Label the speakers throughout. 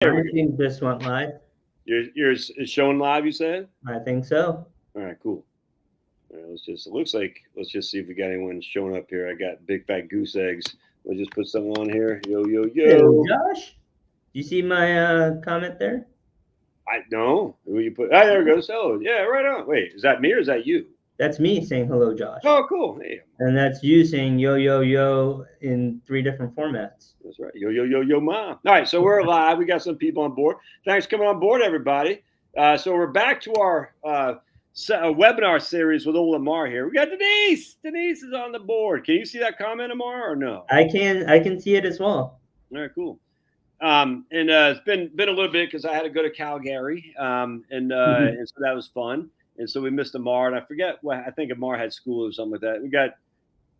Speaker 1: I think this went live.
Speaker 2: You're it's showing live, you said?
Speaker 1: I think so.
Speaker 2: All right, cool. All right, it looks like, let's just see if we got anyone showing up here. I got big fat goose eggs. Let's just put something on here. Yo, yo,
Speaker 1: Hello,
Speaker 2: yo.
Speaker 1: Josh. Do you see my comment there?
Speaker 2: I know. Who you put? Ah, there it goes. Oh, yeah, right on. Wait, is that me or is that you?
Speaker 1: That's me saying hello, Josh.
Speaker 2: Oh, cool. Hey,
Speaker 1: And that's you saying yo, yo, yo in 3 different formats.
Speaker 2: that's right. Yo, yo, yo, yo, mom. All right, so we're live. We got some people on board. Thanks for coming on board, everybody. So we're back to our webinar series with old Amar here. We got Denise. Denise is on the board. Can you see that comment, Amar, or no?
Speaker 1: I can see it as well.
Speaker 2: All right, cool. And it's been a little bit because I had to go to Calgary, and so that was fun. And so we missed Amar, and I forget what, I think Amar had school or something like that. We got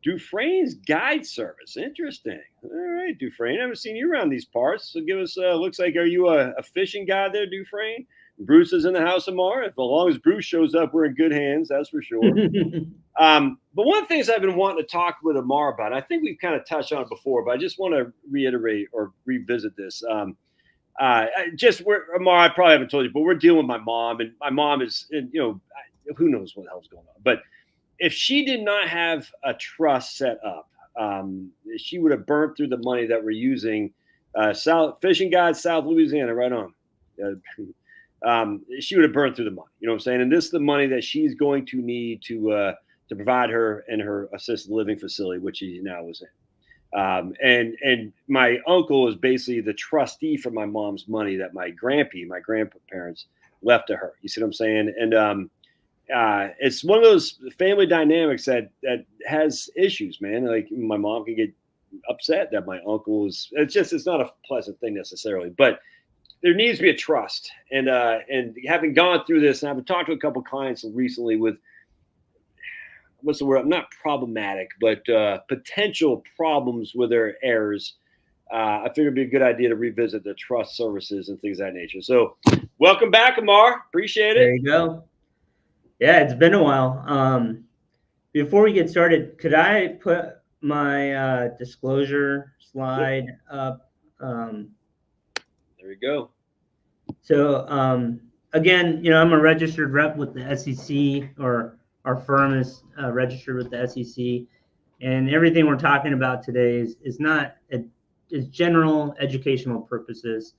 Speaker 2: Dufresne's guide service. Interesting. All right, Dufresne. I haven't seen you around these parts. So give us, looks like, are you a fishing guide there, Dufresne? Bruce is in the house, Amar. As long as Bruce shows up, we're in good hands, that's for sure. But one of the things I've been wanting to talk with Amar about, I think we've kind of touched on it before, but I just want to reiterate or revisit this. Amar, I probably haven't told you, but we're dealing with my mom, and my mom is, who knows what the hell's going on. But if she did not have a trust set up, she would have burnt through the money that we're using. South Fishing Guide, South Louisiana, right on. She would have burned through the money. You know what I'm saying? And this is the money that she's going to need to provide her and her assisted living facility, which she now was in. And my uncle is basically the trustee for my mom's money that my grandparents left to her. You see what I'm saying? And it's one of those family dynamics that has issues, man. Like my mom can get upset that my uncle is. It's not a pleasant thing necessarily, but there needs to be a trust. And having gone through this, and I've talked to a couple of clients recently with, what's the word? Not problematic, but potential problems with their heirs. I figured it'd be a good idea to revisit the trust services and things of that nature. So, welcome back, Amar. Appreciate it.
Speaker 1: There you go. Yeah, it's been a while. Before we get started, could I put my disclosure slide up?
Speaker 2: There you go.
Speaker 1: So again, I'm a registered rep with the SEC, or our firm is registered with the SEC, and everything we're talking about today is not is general educational purposes.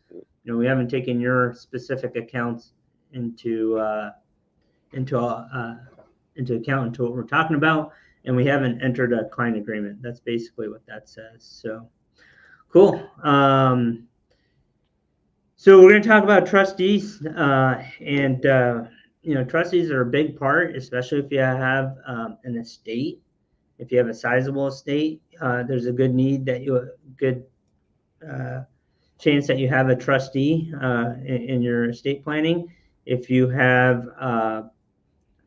Speaker 1: We haven't taken your specific accounts into account into what we're talking about, and we haven't entered a client agreement. That's basically what that says. So cool. So we're going to talk about trustees, and trustees are a big part, especially if you have an estate. If you have a sizable estate, there's a good chance that you have a trustee in your estate planning. If you have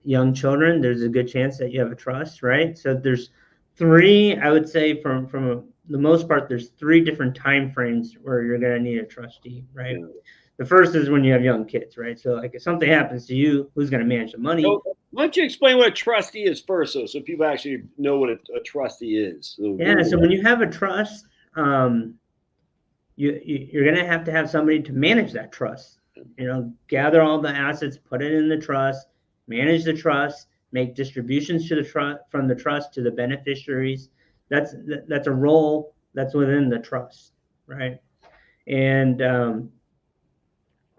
Speaker 1: young children, there's a good chance that you have a trust, right? So there's three, I would say, from the most part, there's 3 different time frames where you're going to need a trustee, right? Yeah. The first is when you have young kids, right? So like if something happens to you, who's going to manage the money?
Speaker 2: So, why don't you explain what a trustee is first, so people actually know what a trustee is?
Speaker 1: So when you have a trust, you're going to have somebody to manage that trust. Gather all the assets, put it in the trust, manage the trust, make distributions to the trust from the trust to the beneficiaries. That's a role that's within the trust, right? And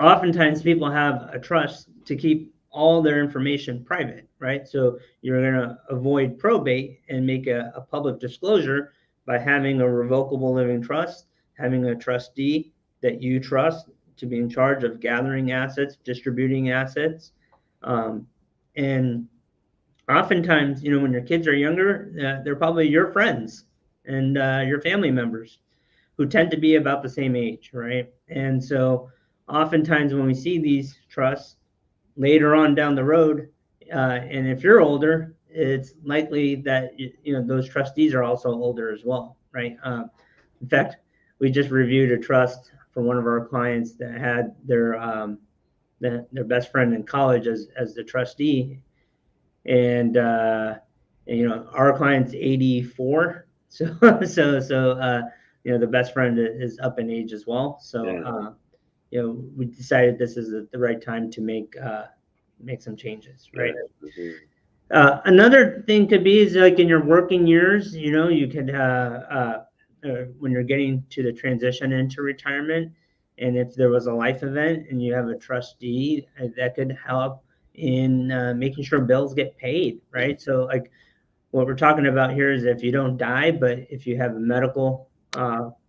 Speaker 1: oftentimes people have a trust to keep all their information private, right? So you're going to avoid probate and make a public disclosure by having a revocable living trust, having a trustee that you trust to be in charge of gathering assets, distributing assets. And oftentimes, when your kids are younger, they're probably your friends and your family members who tend to be about the same age, right? And so oftentimes when we see these trusts later on down the road, and if you're older, it's likely that those trustees are also older as well, right? In fact, we just reviewed a trust for one of our clients that had their best friend in college as the trustee, and our client's 84, so the best friend is up in age as well. So we decided this is the right time to make some changes, right? Another thing could be is like in your working years, you could when you're getting to the transition into retirement, and if there was a life event and you have a trustee, that could help in making sure bills get paid, right? So like what we're talking about here is if you don't die, but if you have a medical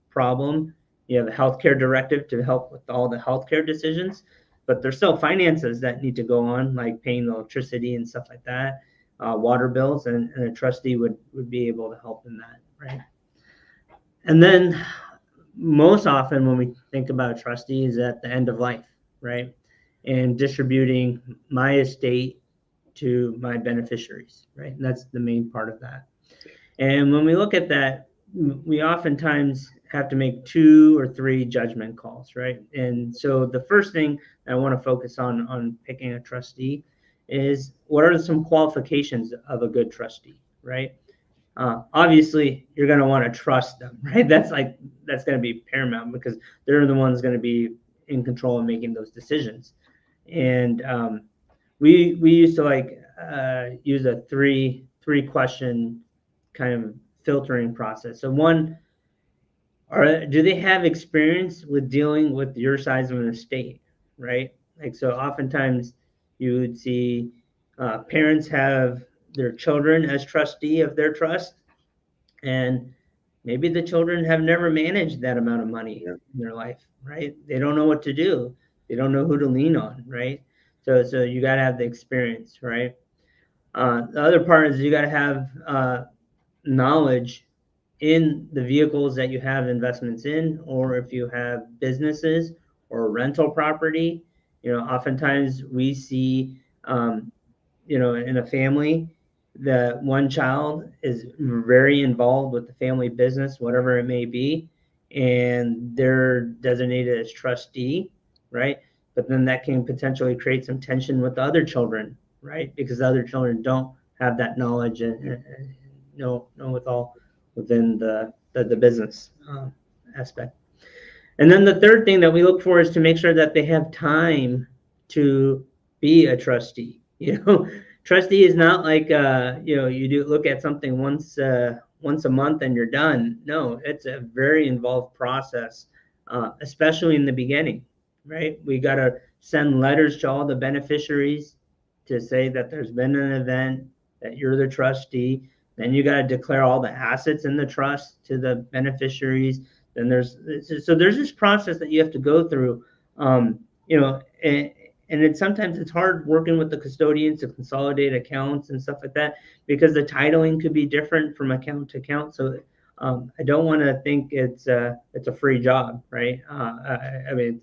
Speaker 1: problem, you have a healthcare directive to help with all the healthcare decisions, but there's still finances that need to go on, like paying the electricity and stuff like that, water bills, and a trustee would be able to help in that, right? And then most often when we think about trustees at the end of life, right? And distributing my estate to my beneficiaries, right? And that's the main part of that. And when we look at that, we oftentimes have to make 2 or 3 judgment calls, right? And so the first thing I want to focus on picking a trustee is what are some qualifications of a good trustee, right? Obviously, you're going to want to trust them, right? That's going to be paramount because they're the ones going to be in control of making those decisions. And we used to use a three question kind of filtering process. So one, do they have experience with dealing with your size of an estate, right? Like, so oftentimes you would see parents have their children as trustee of their trust, and maybe the children have never managed that amount of money in their life, right? They don't know what to do. They don't know who to lean on, right? So you got to have the experience, right? The other part is you got to have knowledge in the vehicles that you have investments in, or if you have businesses or rental property. Oftentimes we see, in a family, the one child is very involved with the family business, whatever it may be, and they're designated as trustee, right? But then that can potentially create some tension with the other children, right? Because the other children don't have that knowledge and know with all within the business aspect. And then the third thing that we look for is to make sure that they have time to be a trustee. Trustee is not like you do look at something once a month and you're done. No, it's a very involved process, especially in the beginning, right? We got to send letters to all the beneficiaries to say that there's been an event, that you're the trustee. Then you got to declare all the assets in the trust to the beneficiaries. Then there's this process that you have to go through, and sometimes it's hard working with the custodians to consolidate accounts and stuff like that because the titling could be different from account to account. So I don't want to think it's a free job, right? I mean,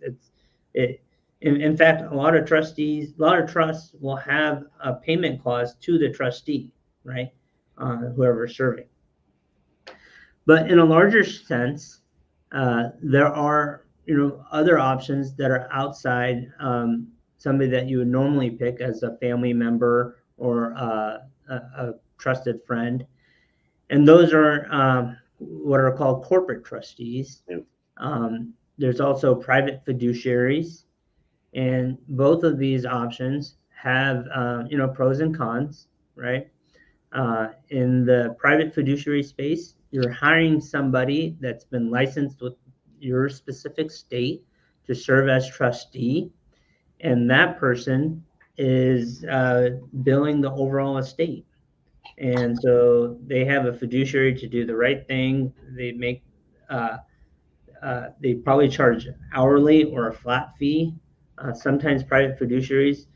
Speaker 1: in fact, a lot of trusts will have a payment clause to the trustee, right? Whoever's serving. But in a larger sense, there are other options that are outside somebody that you would normally pick as a family member or a trusted friend, and those are what are called corporate trustees.
Speaker 2: Yep.
Speaker 1: There's also private fiduciaries, and both of these options have pros and cons, right? In the private fiduciary space, you're hiring somebody that's been licensed with your specific state to serve as trustee, and that person is billing the overall estate. And so they have a fiduciary to do the right thing. They probably charge hourly or a flat fee. Sometimes private fiduciaries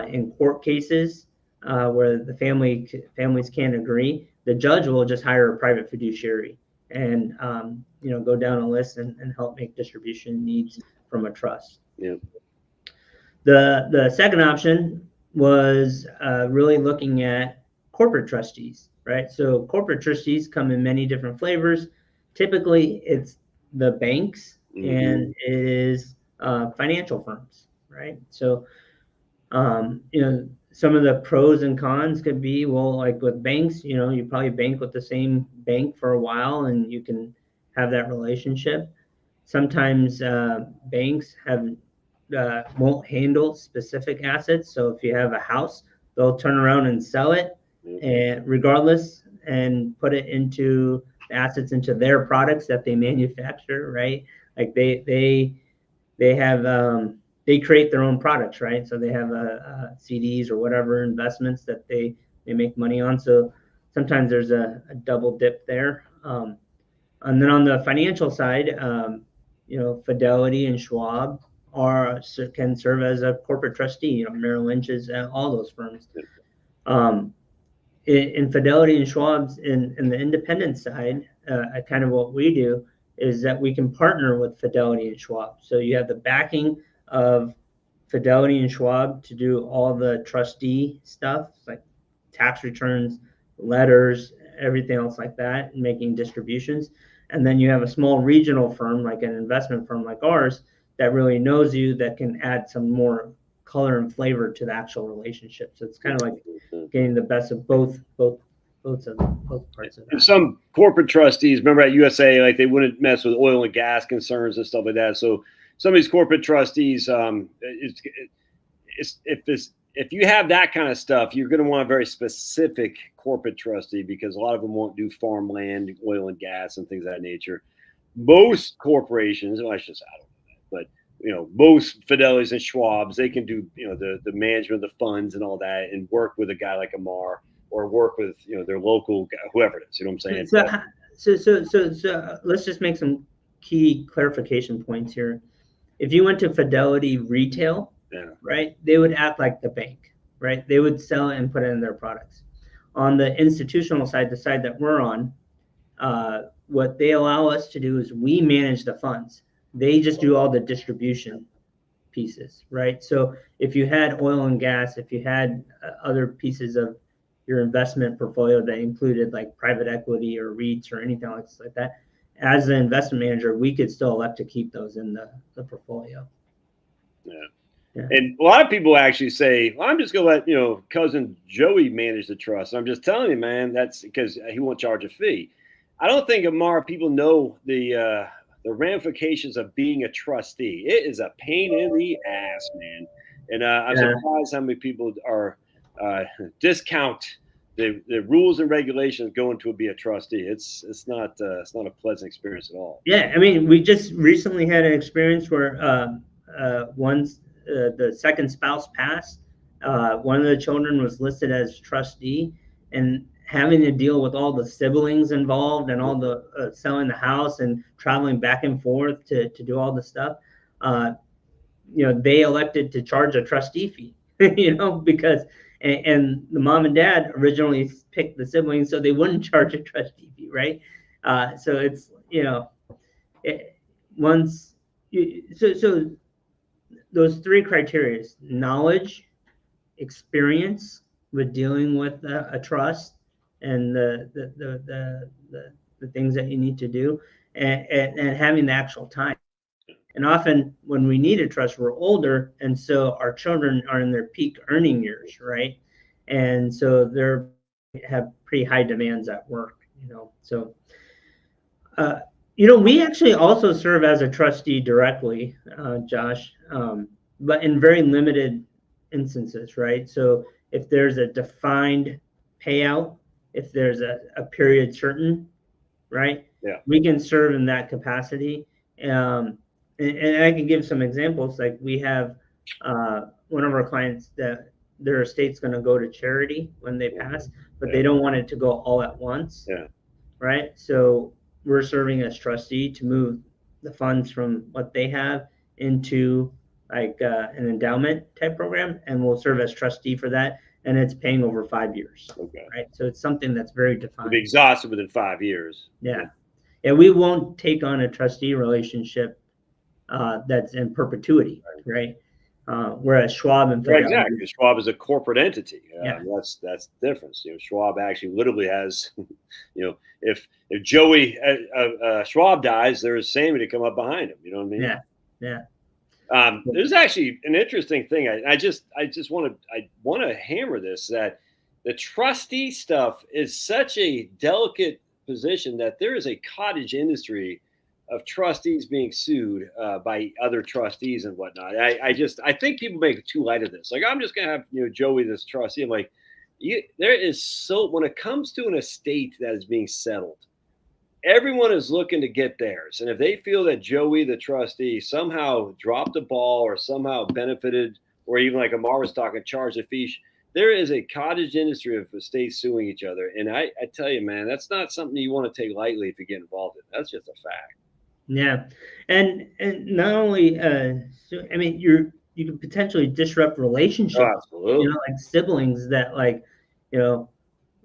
Speaker 1: in court cases where the families can't agree, the judge will just hire a private fiduciary and go down a list and help make distribution needs from a trust.
Speaker 2: Yeah.
Speaker 1: The second option was really looking at corporate trustees, right? So corporate trustees come in many different flavors. Typically, it's the banks and it is financial firms, right? So, some of the pros and cons could be, well, like with banks, you probably bank with the same bank for a while and you can have that relationship. Sometimes banks have won't handle specific assets. So if you have a house, they'll turn around and sell it, and regardless, and put it into assets into their products that they manufacture, right? Like they have they create their own products, right? So they have CDs or whatever investments that they make money on. So sometimes there's a double dip there. And then on the financial side, Fidelity and Schwab can serve as a corporate trustee. Merrill Lynch's, all those firms. Um, in Fidelity and Schwab's, in the independent side, kind of what we do is that we can partner with Fidelity and Schwab. So you have the backing of Fidelity and Schwab to do all the trustee stuff, like tax returns, letters, everything else like that, and making distributions. And then you have a small regional firm, like an investment firm like ours, that really knows you, that can add some more color and flavor to the actual relationship. So it's kind of like getting the best of both parts of that.
Speaker 2: And some corporate trustees, remember at USA, like they wouldn't mess with oil and gas concerns and stuff like that. So some of these corporate trustees, if you have that kind of stuff, you're going to want a very specific corporate trustee, because a lot of them won't do farmland, oil and gas, and things of that nature. Most corporations, well, I don't know that, but most Fidelities and Schwabs, they can do the management of the funds and all that, and work with a guy like Amar, or work with their local guy, whoever it is. You know what I'm saying?
Speaker 1: So let's just make some key clarification points here. If you went to Fidelity Retail, right, they would act like the bank, right? They would sell it and put it in their products. On the institutional side, the side that we're on, what they allow us to do is we manage the funds. They just do all the distribution pieces, right? So if you had oil and gas, if you had other pieces of your investment portfolio that included like private equity or REITs or anything like that, as an investment manager, we could still elect to keep those in the portfolio.
Speaker 2: Yeah. And a lot of people actually say, well, I'm just going to let, cousin Joey manage the trust. And I'm just telling you, man, that's because he won't charge a fee. I don't think, Amar, people know the ramifications of being a trustee. It is a pain in the ass, man. And I'm surprised how many people are discount the rules and regulations going to be a trustee. It's not a pleasant experience at all.
Speaker 1: Yeah, I mean, we just recently had an experience where the second spouse passed. One of the children was listed as trustee, and having to deal with all the siblings involved and all the selling the house and traveling back and forth to do all the stuff. They elected to charge a trustee fee, because and the mom and dad originally picked the siblings so they wouldn't charge a trustee fee, right? So it's so those three criteria: knowledge, experience with dealing with a trust, and the things that you need to do, and having the actual time. And often when we need a trust, we're older, and so our children are in their peak earning years, right? And so they have pretty high demands at work, So, we actually also serve as a trustee directly, Josh, but in very limited instances, right? So if there's a defined payout, if there's a period certain, right?
Speaker 2: Yeah.
Speaker 1: We can serve in that capacity. And I can give some examples. Like we have one of our clients that their estate's going to go to charity when they pass, but they don't want it to go all at once.
Speaker 2: Yeah.
Speaker 1: Right. So we're serving as trustee to move the funds from what they have into like an endowment type program, and we'll serve as trustee for that. And it's paying over 5 years.
Speaker 2: Okay.
Speaker 1: Right. So it's something that's very defined.
Speaker 2: It'll be exhausted within 5 years.
Speaker 1: Yeah. Yeah. We won't take on a trustee relationship that's in perpetuity, right? Whereas Schwab and Fidelity,
Speaker 2: exactly. Schwab is a corporate entity. That's the difference. Schwab actually literally has, if Joey Schwab dies, there's Sammy to come up behind him. You know what I mean?
Speaker 1: Yeah.
Speaker 2: There's actually an interesting thing. I want to hammer this, that the trustee stuff is such a delicate position that there is a cottage industry of trustees being sued by other trustees and whatnot. I think people make too light of this. Like, I'm just gonna have Joey this trustee. I'm like, there is so, when it comes to an estate that is being settled, everyone is looking to get theirs. And if they feel that Joey the trustee somehow dropped the ball or somehow benefited, or even like Amar was talking, charged a fee, there is a cottage industry of estates suing each other. And I tell you, man, that's not something you want to take lightly if you get involved in. That's just a fact.
Speaker 1: Yeah, and not only, so, I mean, you can potentially disrupt
Speaker 2: Oh,
Speaker 1: relationships.
Speaker 2: absolutely.
Speaker 1: Like siblings that, like,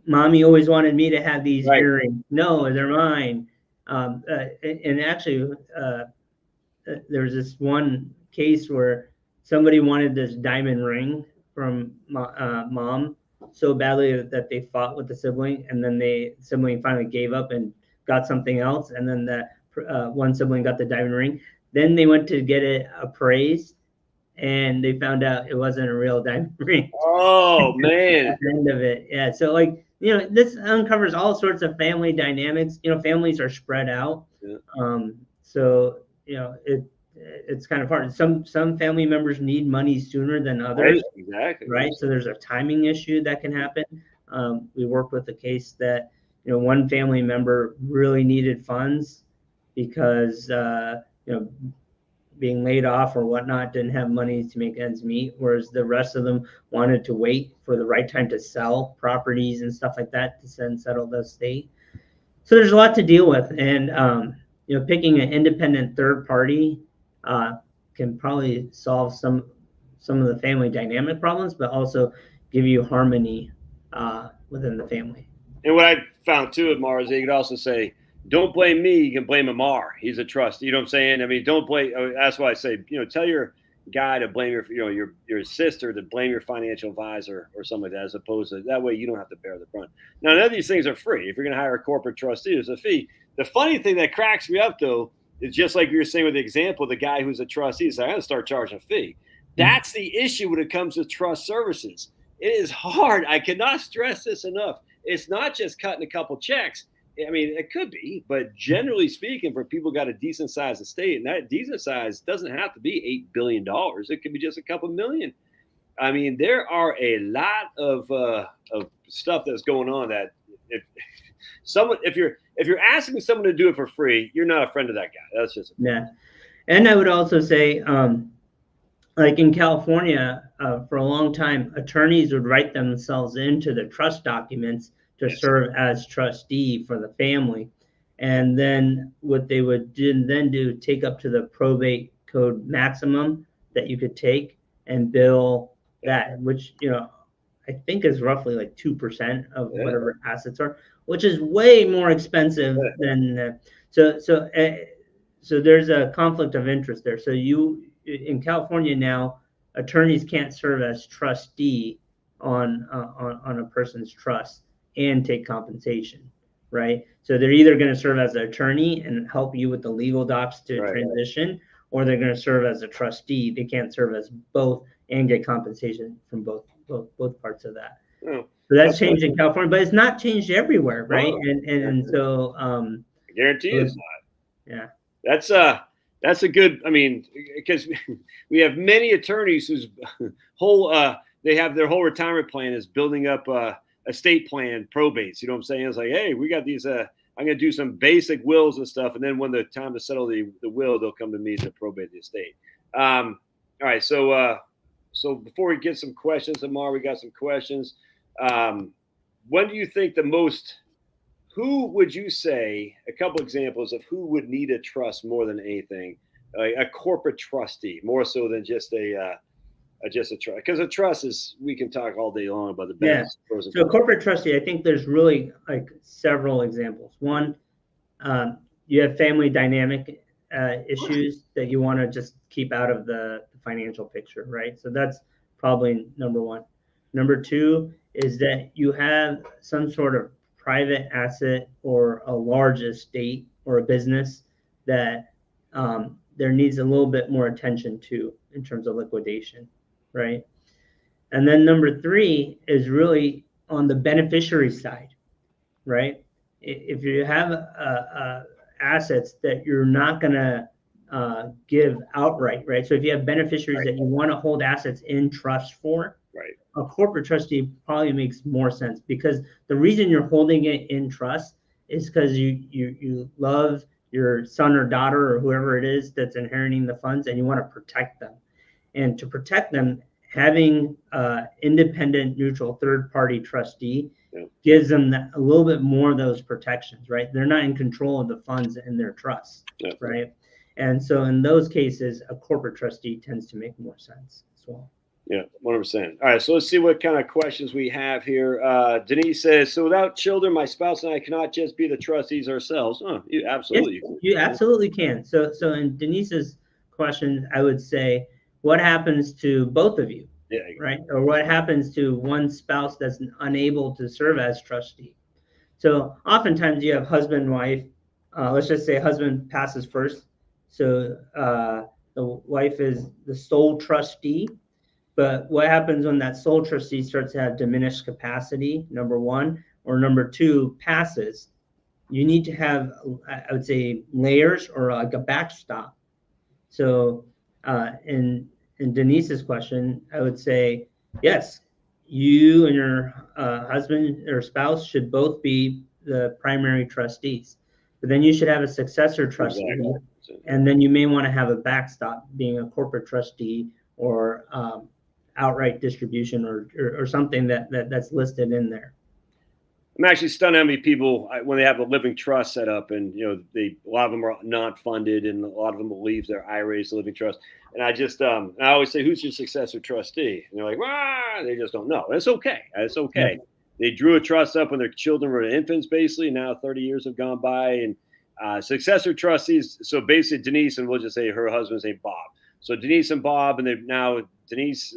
Speaker 1: mommy always wanted me to have these
Speaker 2: Right.
Speaker 1: earrings. No, they're mine. And actually, there was this one case where somebody wanted this diamond ring from mom so badly that they fought with the sibling, and then the sibling finally gave up and got something else, and then the one sibling got the diamond ring. Then they went to get it appraised, and they found out it wasn't a real diamond ring.
Speaker 2: Oh, man.
Speaker 1: At the end of it, yeah. So, like, this uncovers all sorts of family dynamics. Families are spread out.
Speaker 2: Yeah.
Speaker 1: So it's kind of hard. Some family members need money sooner than others.
Speaker 2: Right, exactly.
Speaker 1: Right. So there's a timing issue that can happen. We worked with a case that one family member really needed funds because being laid off or whatnot, didn't have money to make ends meet, whereas the rest of them wanted to wait for the right time to sell properties and stuff like that to then settle the estate. So there's a lot to deal with, and picking an independent third party can probably solve some of the family dynamic problems, but also give you harmony within the family.
Speaker 2: And what I found too, Amar, is you could also say, don't blame me. You can blame Amar. He's a trustee. You know what I'm saying? I mean, don't blame. That's why I say, tell your guy to blame your sister to blame your financial advisor or something like that, as opposed to that way you don't have to bear the brunt. Now, none of these things are free. If you're going to hire a corporate trustee, there's a fee. The funny thing that cracks me up, though, is just like you were saying with the example, the guy who's a trustee said, I'm going to start charging a fee. That's the issue when it comes to trust services. It is hard. I cannot stress this enough. It's not just cutting a couple checks. I mean, it could be, but generally speaking, for people who got a decent sized estate, and that decent size doesn't have to be $8 billion. It could be just a couple million. I mean, there are a lot of stuff that's going on that if you're asking someone to do it for free, you're not a friend of that guy. That's just
Speaker 1: yeah. And I would also say, like in California, for a long time, attorneys would write themselves into the trust documents to serve as trustee for the family. And then what they would then do, take up to the probate code maximum that you could take and bill that, which, I think is roughly like 2% of whatever assets are, which is way more expensive than, so there's a conflict of interest there. So in California now, attorneys can't serve as trustee on a person's trust and take compensation, right? So they're either going to serve as an attorney and help you with the legal docs to transition, or they're going to serve as a trustee. They can't serve as both and get compensation from both parts of that. So that's changed in California, but it's not changed everywhere, right? And so
Speaker 2: I guarantee it's not.
Speaker 1: Yeah.
Speaker 2: That's a good, I mean, because we have many attorneys whose whole they have their whole retirement plan is building up estate plan probates. You know what I'm saying? It's like, hey, we got these I'm gonna do some basic wills and stuff, and then when the time to settle the will, they'll come to me to probate the estate. All right, so before we get some questions, Amar, we got some questions. When do you think who would you say, a couple examples of who would need a trust more than anything? A corporate trustee, more so than just a trust, because a trust is, we can talk all day long about the benefits.
Speaker 1: Yeah. So a corporate trustee, I think there's really like several examples. One, you have family dynamic issues that you want to just keep out of the financial picture, right? So that's probably number one. Number two is that you have some sort of private asset or a large estate or a business that there needs a little bit more attention to in terms of liquidation, right? And then number three is really on the beneficiary side, right? If you have assets that you're not going to give outright, right? So if you have beneficiaries that you want to hold assets in trust for,
Speaker 2: right,
Speaker 1: a corporate trustee probably makes more sense, because the reason you're holding it in trust is because you love your son or daughter or whoever it is that's inheriting the funds, and you want to protect them. And to protect them, having independent, neutral, third-party trustee gives them a little bit more of those protections, right? They're not in control of the funds in their trust, right? And so in those cases, a corporate trustee tends to make more sense as well.
Speaker 2: Yeah, 100%. All right, so let's see what kind of questions we have here. Denise says, so without children, my spouse and I cannot just be the trustees ourselves. Oh, you absolutely.
Speaker 1: Yes, you absolutely can. So in Denise's question, I would say, what happens to both of you?
Speaker 2: Yeah.
Speaker 1: Right? Or what happens to one spouse that's unable to serve as trustee? So oftentimes you have husband and wife. Let's just say husband passes first. So the wife is the sole trustee. But what happens when that sole trustee starts to have diminished capacity, number one, or number two, passes? You need to have, I would say, layers or like a backstop. So in Denise's question, I would say, yes, you and your husband or spouse should both be the primary trustees. But then you should have a successor trustee. Exactly. And then you may want to have a backstop, being a corporate trustee or outright distribution or something that's listed in there.
Speaker 2: I'm actually stunned how many people, when they have a living trust set up, and a lot of them are not funded, and a lot of them will leave their IRAs to living trust. And I just, I always say, who's your successor trustee? And they're like, they just don't know. It's okay. It's okay. Yeah. They drew a trust up when their children were infants, basically. Now 30 years have gone by, and successor trustees. So basically, Denise, and we'll just say her husband's named Bob. So Denise and Bob, and they've now Denise,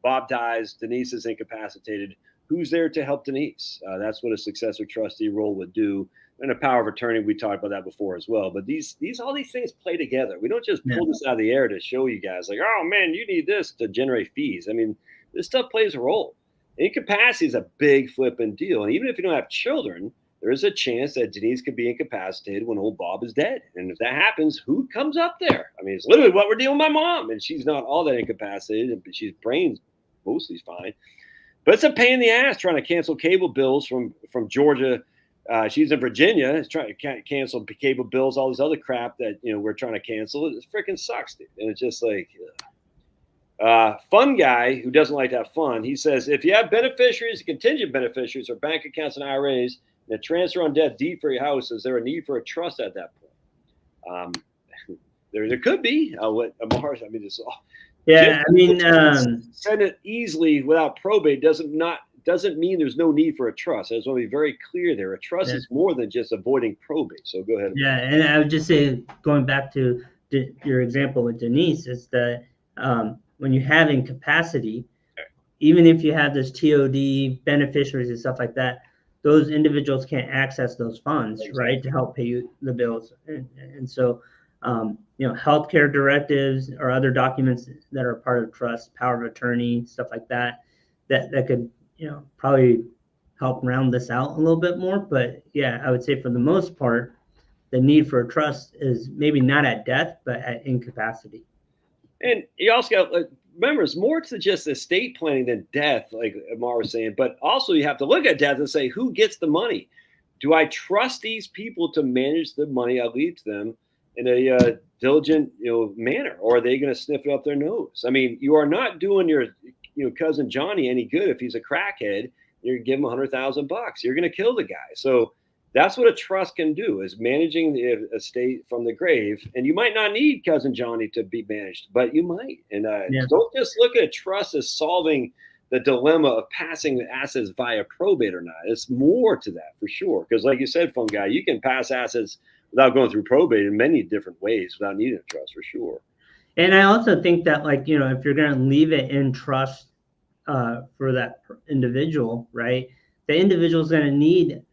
Speaker 2: Bob dies. Denise is incapacitated. Who's there to help Denise? That's what a successor trustee role would do. And a power of attorney, we talked about that before as well. But all these things play together. We don't just pull this out of the air to show you guys like, oh man, you need this to generate fees. I mean, this stuff plays a role. Incapacity is a big flipping deal. And even if you don't have children, there is a chance that Denise could be incapacitated when old Bob is dead. And if that happens, who comes up there? I mean, it's literally what we're dealing with my mom. And she's not all that incapacitated, but she's brains mostly fine. But it's a pain in the ass trying to cancel cable bills from Georgia. She's in Virginia. It's trying to cancel cable bills, all this other crap that we're trying to cancel. It freaking sucks, dude. And it's just like, fun guy who doesn't like to have fun. He says, if you have beneficiaries, contingent beneficiaries, or bank accounts and IRAs, and a transfer on death deed for your house, is there a need for a trust at that point? There could be. What Amar? I mean, this all.
Speaker 1: Yeah, I mean,
Speaker 2: send it easily without probate doesn't mean there's no need for a trust. I just want to be very clear there. A trust is more than just avoiding probate. So go ahead.
Speaker 1: Yeah, and I would just say, going back to your example with Denise, is that when you have incapacity, even if you have this TOD beneficiaries and stuff like that, those individuals can't access those funds, right, to help pay you the bills. And so, healthcare directives or other documents that are part of trust, power of attorney, stuff like that could, probably help round this out a little bit more. But yeah, I would say for the most part, the need for a trust is maybe not at death, but at incapacity.
Speaker 2: And you also got, remember, it's more to just estate planning than death, like Amar was saying. But also you have to look at death and say, who gets the money? Do I trust these people to manage the money I leave to them in a diligent, manner, or are they going to sniff it up their nose? I mean, you are not doing your, cousin Johnny any good if he's a crackhead. You're giving him $100,000. You're going to kill the guy. So that's what a trust can do, is managing the estate from the grave. And you might not need cousin Johnny to be managed, but you might. And don't just look at a trust as solving the dilemma of passing the assets via probate or not. It's more to that for sure. Because like you said, fun guy, you can pass assets without going through probate in many different ways without needing a trust for sure.
Speaker 1: And I also think that, if you're going to leave it in trust for that individual, right, the individual is going to need,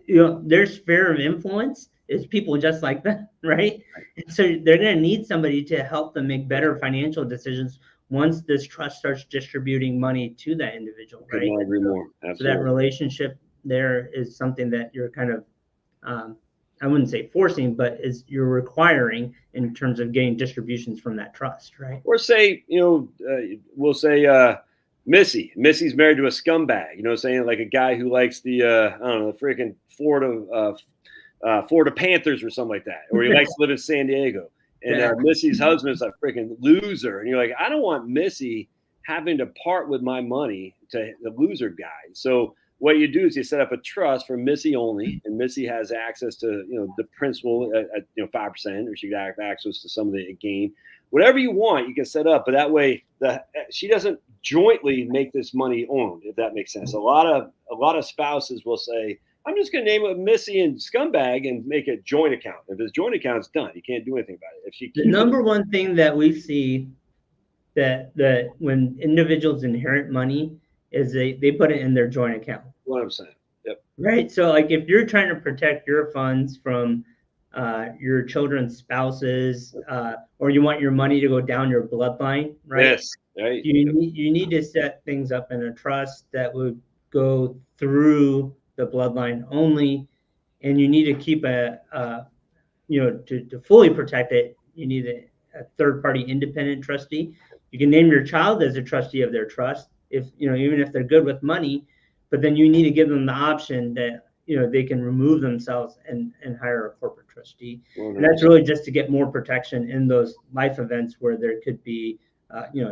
Speaker 1: their sphere of influence is people just like that, right? And so they're going to need somebody to help them make better financial decisions once this trust starts distributing money to that individual, right?
Speaker 2: I agree more.
Speaker 1: So that relationship there is something that you're kind of I wouldn't say forcing, but is you're requiring in terms of getting distributions from that trust, right?
Speaker 2: Or say, we'll say Missy's married to a scumbag, saying, like a guy who likes the I don't know, the freaking Florida Panthers or something like that, or he likes to live in San Diego. And Missy's husband's a freaking loser, and you're like, I don't want Missy having to part with my money to the loser guy. So what you do is you set up a trust for Missy only, and Missy has access to the principal at 5%, or she can have access to some of the gain. Whatever you want, you can set up, but that way she doesn't jointly make this money owned, if that makes sense. A lot of spouses will say, I'm just going to name it Missy and Scumbag and make a joint account. If it's joint account, it's done. You can't do anything about it. If she
Speaker 1: the number one thing that we see that when individuals inherit money is they put it in their joint account.
Speaker 2: 100%. Yep.
Speaker 1: Right. So like if you're trying to protect your funds from your children's spouses, or you want your money to go down your bloodline, right?
Speaker 2: Yes. Right.
Speaker 1: You need to set things up in a trust that would go through the bloodline only, and you need to keep to fully protect it, you need a third-party independent trustee. You can name your child as a trustee of their trust, even if they're good with money, but then you need to give them the option that they can remove themselves and hire a corporate trustee. And that's really just to get more protection in those life events where there could be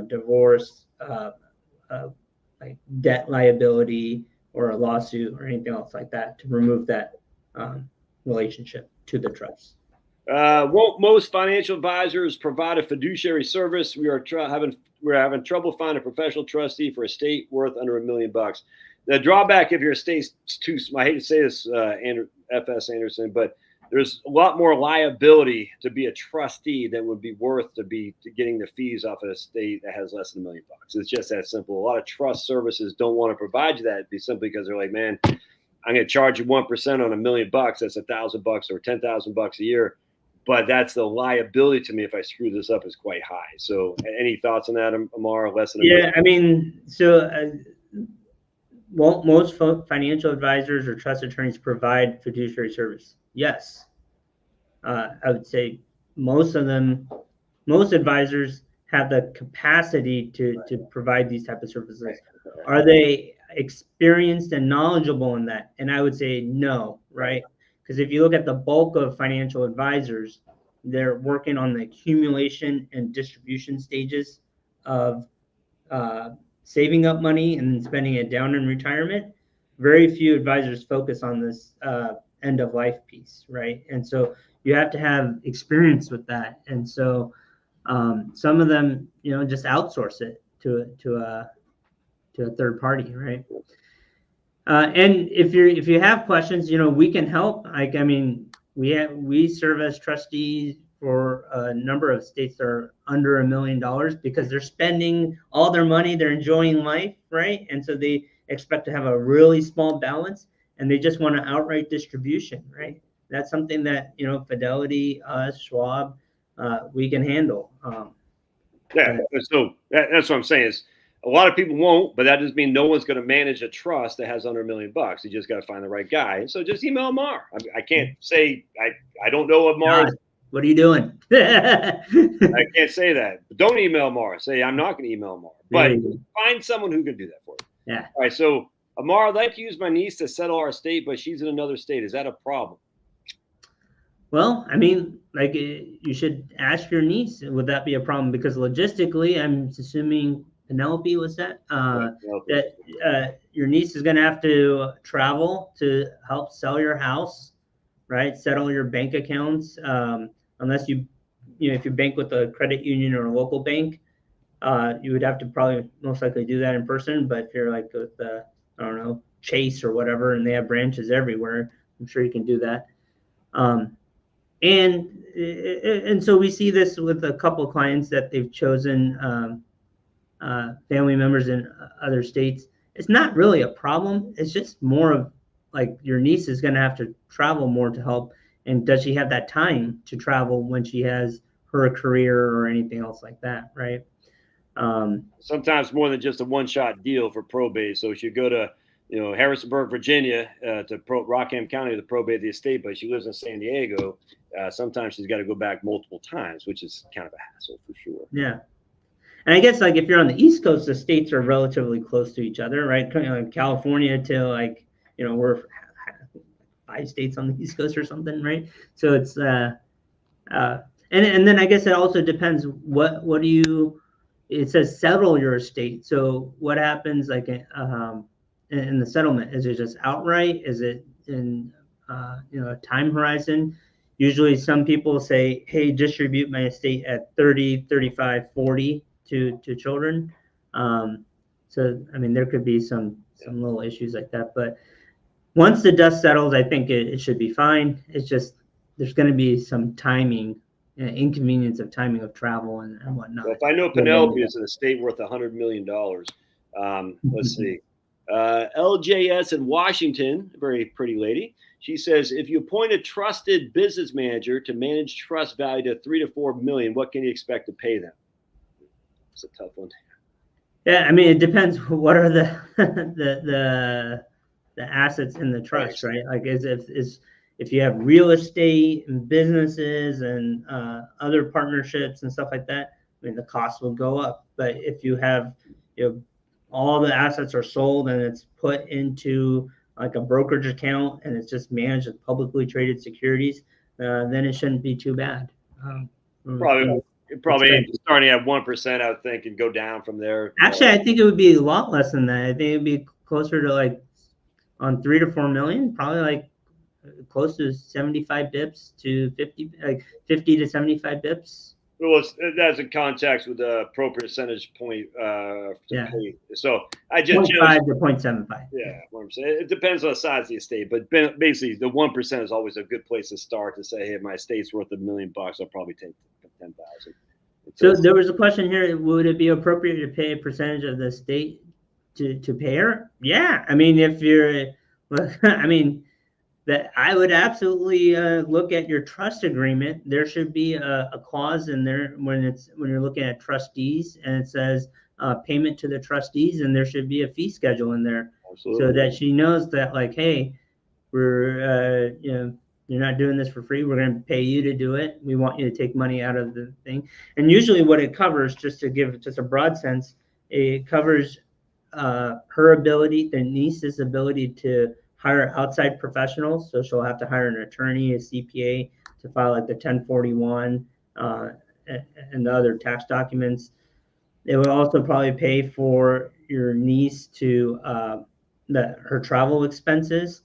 Speaker 1: divorce, like debt liability, or a lawsuit or anything else like that, to remove that relationship to the trust.
Speaker 2: Won't most financial advisors provide a fiduciary service? We're having trouble finding a professional trustee for a estate worth under $1 million. The drawback if your estate's too small, I hate to say this, FS Anderson, but there's a lot more liability to be a trustee than would be worth to getting the fees off an estate that has less than $1 million. It's just that simple. A lot of trust services don't want to provide you that simply because they're like, man, I'm going to charge you 1% on $1 million. That's $1,000 or $10,000 a year. But that's the liability to me if I screw this up is quite high. So any thoughts on that, Amar? Less than
Speaker 1: yeah, I mean, so won't most financial advisors or trust attorneys provide fiduciary service? Yes. I would say most advisors have the capacity to provide these type of services. Are they experienced and knowledgeable in that? And I would say no, right? Because if you look at the bulk of financial advisors, they're working on the accumulation and distribution stages of saving up money and then spending it down in retirement. Very few advisors focus on this end of life piece, right? And so you have to have experience with that. And so some of them, just outsource it to a third party, right? And if you have questions, we can help. We serve as trustees for a number of states that are under $1 million because they're spending all their money, they're enjoying life, right? And so they expect to have a really small balance, and they just want an outright distribution, right? That's something that Fidelity, Schwab, we can handle.
Speaker 2: So that's what I'm saying is a lot of people won't, but that doesn't mean no one's going to manage a trust that has under $1 million. You just got to find the right guy. So just email Amar. I can't say I don't know Amar.
Speaker 1: God, what are you doing?
Speaker 2: I can't say that. But don't email Amar. Say I'm not going to email Amar. But find someone who can do that for you.
Speaker 1: Yeah.
Speaker 2: All right. So Amar, I'd like to use my niece to settle our estate, but she's in another state. Is that a problem?
Speaker 1: Well, you should ask your niece, would that be a problem? Because logistically, I'm assuming Penelope was that your niece is going to have to travel to help sell your house, right? Settle your bank accounts, unless if you bank with a credit union or a local bank, you would have to probably most likely do that in person. But if you're like with I don't know, Chase or whatever, and they have branches everywhere, I'm sure you can do that. And so we see this with a couple of clients that they've chosen family members in other states. It's not really a problem. It's just more of like your niece is going to have to travel more to help. And does she have that time to travel when she has her career or anything else like that, right?
Speaker 2: Sometimes more than just a one-shot deal for probate. So she go to Harrisonburg, Virginia, to Rockham County to probate the estate, but she lives in San Diego. Sometimes she's got to go back multiple times, which is kind of a hassle for sure.
Speaker 1: Yeah. And I guess like if you're on the East Coast, the states are relatively close to each other, right? California to like, we're 5 states on the East Coast or something, right? So it's and then I guess it also depends what do you. It says settle your estate. So what happens like in the settlement? Is it just outright? Is it in a time horizon? Usually some people say, hey, distribute my estate at 30, 35, 40 to children. So I mean there could be some little issues like that, but once the dust settles, I think it should be fine. It's just there's going to be some timing, inconvenience of timing of travel and whatnot.
Speaker 2: Well, if I know Penelope is an estate worth $100 million, let's see. LJS in Washington, a very pretty lady. She says, if you appoint a trusted business manager to manage trust value to $3 to $4 million, what can you expect to pay them? It's a tough one.
Speaker 1: Yeah, I mean, it depends. What are the the assets in the trust, right? Like, if you have real estate and businesses and other partnerships and stuff like that, I mean, the cost will go up. But if you have, all the assets are sold and it's put into like a brokerage account and it's just managed with publicly traded securities, then it shouldn't be too bad.
Speaker 2: Probably starting at 1%, I would think, and go down from there.
Speaker 1: Actually, I think it would be a lot less than that. I think it'd be closer to like on 3 to 4 million, probably like close to 75 bips to 50, like 50 to 75 bips.
Speaker 2: Well, that's in context with the appropriate percentage point. Pay. So I just
Speaker 1: 0.5 to 0.75.
Speaker 2: Yeah, what I'm saying, it depends on the size of the estate, but basically the 1% is always a good place to start to say, hey, my estate's worth $1 million. I'll probably take 10,000.
Speaker 1: So there was a question here: would it be appropriate to pay a percentage of the estate to pay her? Yeah, I mean, if you're, I mean. That I would absolutely look at your trust agreement. There should be a clause in there when you're looking at trustees, and it says payment to the trustees, and there should be a fee schedule in there. Absolutely. So that she knows that, like, hey, we're you're not doing this for free. We're going to pay you to do it. We want you to take money out of the thing. And usually, what it covers, just to give just a broad sense, it covers her ability, the niece's ability to hire outside professionals. So she'll have to hire an attorney, a CPA to file like the 1041 and the other tax documents. It would also probably pay for your niece to her travel expenses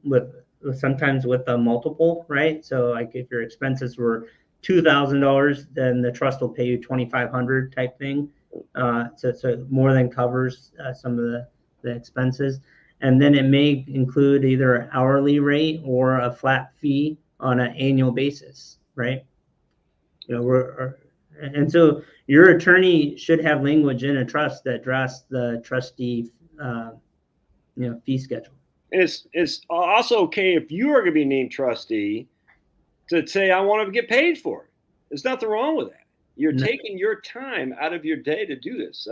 Speaker 1: with sometimes with a multiple, right? So like if your expenses were $2,000, then the trust will pay you $2,500 type thing. So more than covers some of the expenses. And then it may include either an hourly rate or a flat fee on an annual basis, right? And so your attorney should have language in a trust that drafts the trustee, fee schedule.
Speaker 2: And it's also okay if you are going to be named trustee to say, I want to get paid for it. There's nothing wrong with that. You're taking your time out of your day to do this.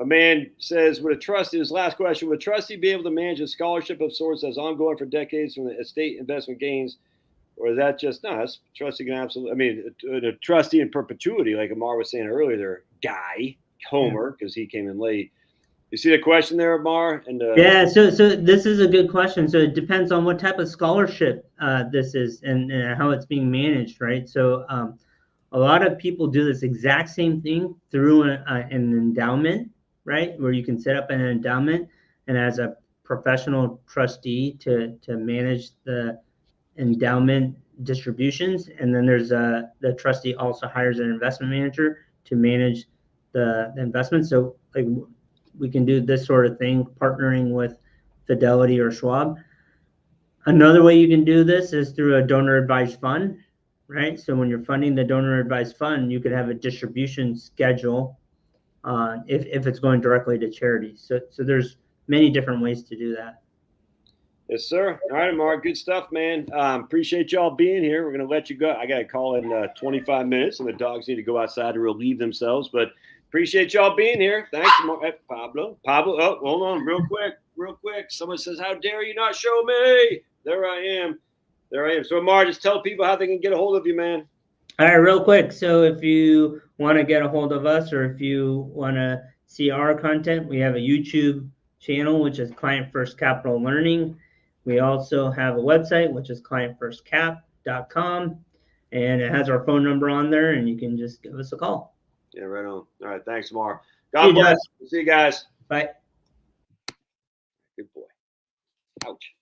Speaker 2: A man says, would a trustee, his last question, would a trustee be able to manage a scholarship of sorts that's ongoing for decades from the estate investment gains? Or is that just, no, that's trustee can absolutely, I mean, a trustee in perpetuity, like Amar was saying earlier there, Homer, because he came in late. You see the question there, Amar? And
Speaker 1: yeah, so this is a good question. So it depends on what type of scholarship this is and how it's being managed, right? So a lot of people do this exact same thing through an endowment, right? Where you can set up an endowment and as a professional trustee to manage the endowment distributions. And then there's the trustee also hires an investment manager to manage the investment. So like we can do this sort of thing, partnering with Fidelity or Schwab. Another way you can do this is through a donor advised fund, right? So when you're funding the donor advised fund, you could have a distribution schedule if it's going directly to charities. So there's many different ways to do that.
Speaker 2: Yes, sir. All right, Amar. Good stuff, man. Appreciate y'all being here. We're going to let you go. I got to call in 25 minutes, and the dogs need to go outside to relieve themselves. But appreciate y'all being here. Thanks, Amar. Hey, Pablo. Oh, hold on real quick. Someone says, how dare you not show me? There I am. So, Amar, just tell people how they can get a hold of you, man.
Speaker 1: All right, real quick. So if you want to get a hold of us, or if you want to see our content, we have a YouTube channel, which is Client First Capital Learning. We also have a website, which is clientfirstcap.com, and it has our phone number on there, and you can just give us a call.
Speaker 2: Yeah, right on. All right, thanks, Amar. God bless. See you guys.
Speaker 1: Bye.
Speaker 2: Good boy. Ouch.